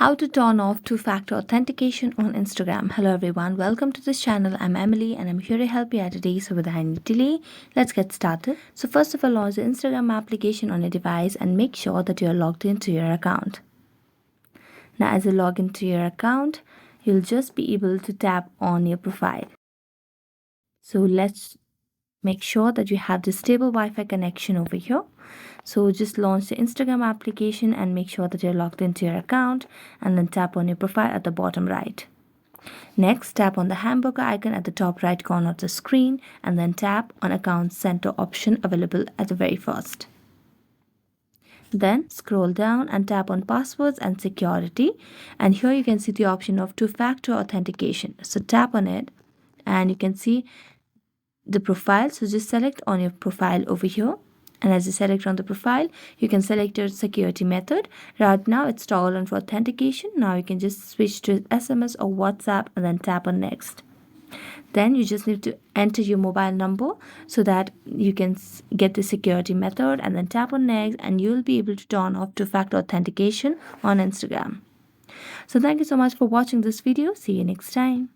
How to turn off two-factor authentication on Instagram. Hello everyone, welcome to this channel. I'm Emily and I'm here to help you out today. So without any delay, let's get started. So first of all, launch the Instagram application on your device and make sure that you're logged into your account. Now as you log into your account, you'll just be able to tap on your profile. So let's make sure that you have the stable Wi-Fi connection over here. So just launch the Instagram application and make sure that you're logged into your account, and then tap on your profile at the bottom right. Next, tap on the hamburger icon at the top right corner of the screen and then tap on Account Center option available at the very first. Then scroll down and tap on Passwords and Security, and here you can see the option of two-factor authentication. So tap on it and you can see the profile. So just select on your profile over here, and as you select on the profile, you can select your security method. Right now it's toggled on for authentication. Now you can just switch to SMS or WhatsApp and then tap on next. Then you just need to enter your mobile number so that you can get the security method, and then tap on next, and you'll be able to turn off two-factor authentication on Instagram. So thank you so much for watching this video. See you next time.